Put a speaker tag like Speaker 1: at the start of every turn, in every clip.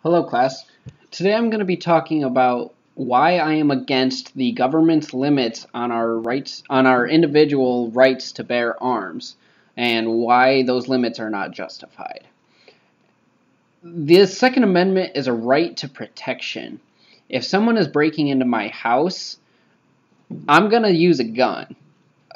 Speaker 1: Hello class. Today I'm going to be talking about why I am against the government's limits on our individual rights to bear arms, and why those limits are not justified. The Second Amendment is a right to protection. If someone is breaking into my house, I'm going to use a gun.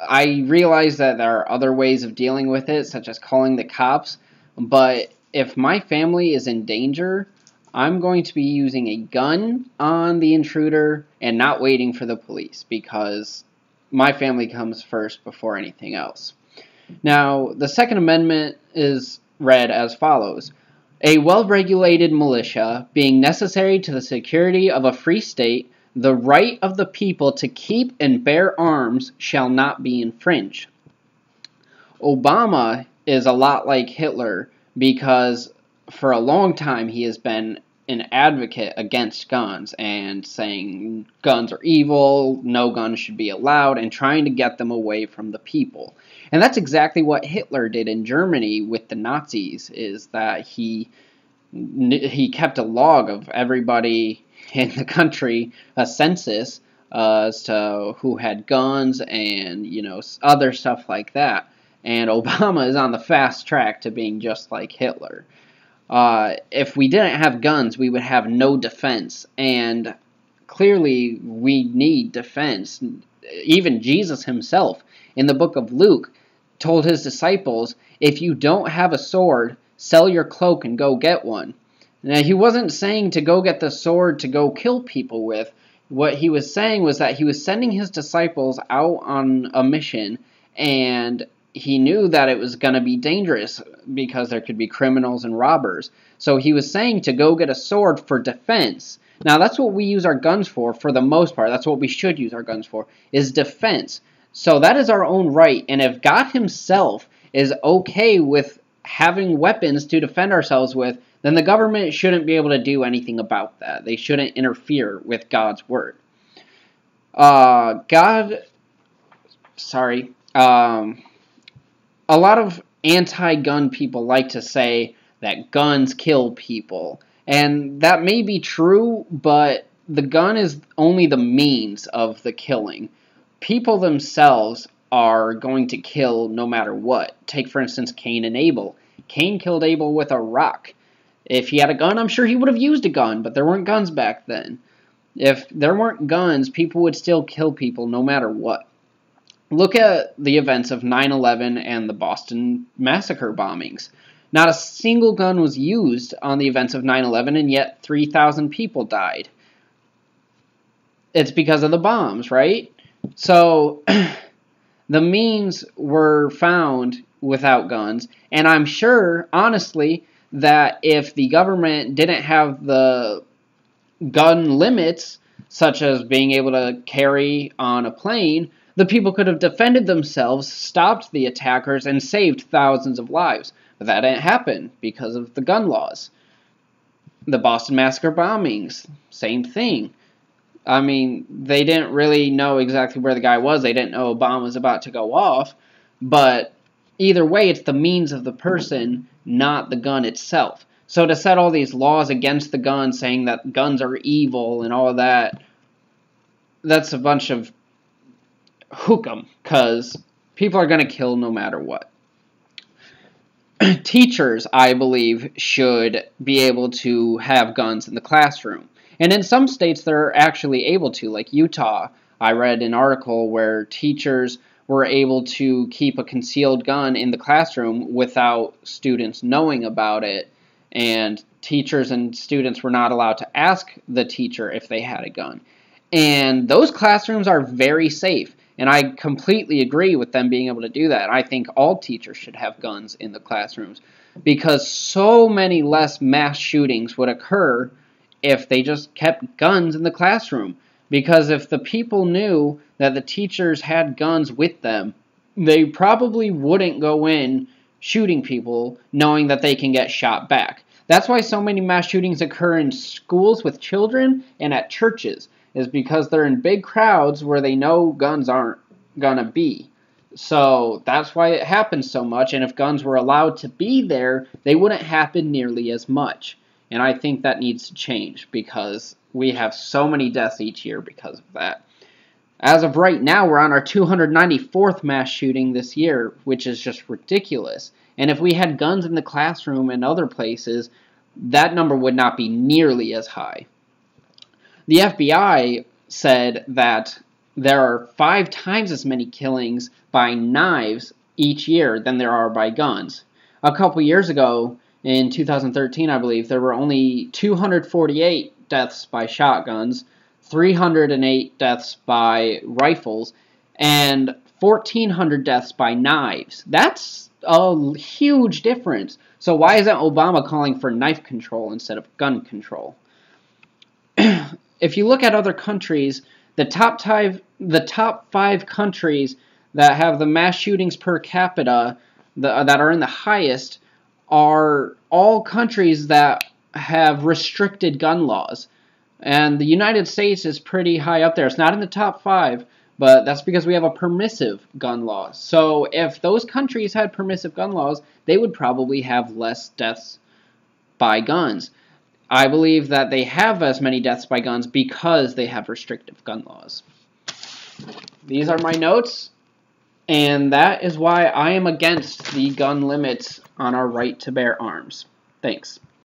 Speaker 1: I realize that there are other ways of dealing with it, such as calling the cops, but if my family is in danger, I'm going to be using a gun on the intruder and not waiting for the police, because my family comes first before anything else. Now, the Second Amendment is read as follows. A well-regulated militia, being necessary to the security of a free state, the right of the people to keep and bear arms shall not be infringed. Obama is a lot like Hitler because for a long time he has been an advocate against guns and saying guns are evil, no guns should be allowed, and trying to get them away from the people. And that's exactly what Hitler did in Germany with the Nazis, is that he kept a log of everybody in the country, a census, as to who had guns and, other stuff like that. And Obama is on the fast track to being just like Hitler. If we didn't have guns, we would have no defense, and clearly we need defense. Even Jesus himself, in the book of Luke, told his disciples, if you don't have a sword, sell your cloak and go get one. Now, he wasn't saying to go get the sword to go kill people with. What he was saying was that he was sending his disciples out on a mission, and he knew that it was going to be dangerous because there could be criminals and robbers. So he was saying to go get a sword for defense. Now, that's what we use our guns for the most part. That's what we should use our guns for, is defense. So that is our own right. And if God himself is okay with having weapons to defend ourselves with, then the government shouldn't be able to do anything about that. They shouldn't interfere with God's word. A lot of anti-gun people like to say that guns kill people. And that may be true, but the gun is only the means of the killing. People themselves are going to kill no matter what. Take, for instance, Cain and Abel. Cain killed Abel with a rock. If he had a gun, I'm sure he would have used a gun, but there weren't guns back then. If there weren't guns, people would still kill people no matter what. Look at the events of 9/11 and the Boston Massacre bombings. Not a single gun was used on the events of 9/11, and yet 3,000 people died. It's because of the bombs, right? So, the means were found without guns, and I'm sure, honestly, that if the government didn't have the gun limits, such as being able to carry on a plane, the people could have defended themselves, stopped the attackers, and saved thousands of lives. But that didn't happen because of the gun laws. The Boston Massacre bombings, same thing. I mean, they didn't really know exactly where the guy was. They didn't know a bomb was about to go off. But either way, it's the means of the person, not the gun itself. So to set all these laws against the gun, saying that guns are evil and all of that, that's a bunch of hook'em, because people are going to kill no matter what. Teachers, I believe, should be able to have guns in the classroom. And in some states, they're actually able to, like Utah. I read an article where teachers were able to keep a concealed gun in the classroom without students knowing about it, and teachers and students were not allowed to ask the teacher if they had a gun. And those classrooms are very safe. And I completely agree with them being able to do that. I think all teachers should have guns in the classrooms, because so many less mass shootings would occur if they just kept guns in the classroom. Because if the people knew that the teachers had guns with them, they probably wouldn't go in shooting people knowing that they can get shot back. That's why so many mass shootings occur in schools with children and at churches, is because they're in big crowds where they know guns aren't gonna be. So that's why it happens so much, and if guns were allowed to be there, they wouldn't happen nearly as much. And I think that needs to change because we have so many deaths each year because of that. As of right now, we're on our 294th mass shooting this year, which is just ridiculous. And if we had guns in the classroom and other places, that number would not be nearly as high. The FBI said that there are 5 times as many killings by knives each year than there are by guns. A couple years ago, in 2013, I believe, there were only 248 deaths by shotguns, 308 deaths by rifles, and 1,400 deaths by knives. That's a huge difference. So why isn't Obama calling for knife control instead of gun control? If you look at other countries, the top 5 countries that have the mass shootings per capita that are in the highest are all countries that have restricted gun laws. And the United States is pretty high up there. It's not in the top 5, but that's because we have a permissive gun law. So if those countries had permissive gun laws, they would probably have less deaths by guns. I believe that they have as many deaths by guns because they have restrictive gun laws. These are my notes, and that is why I am against the gun limits on our right to bear arms. Thanks.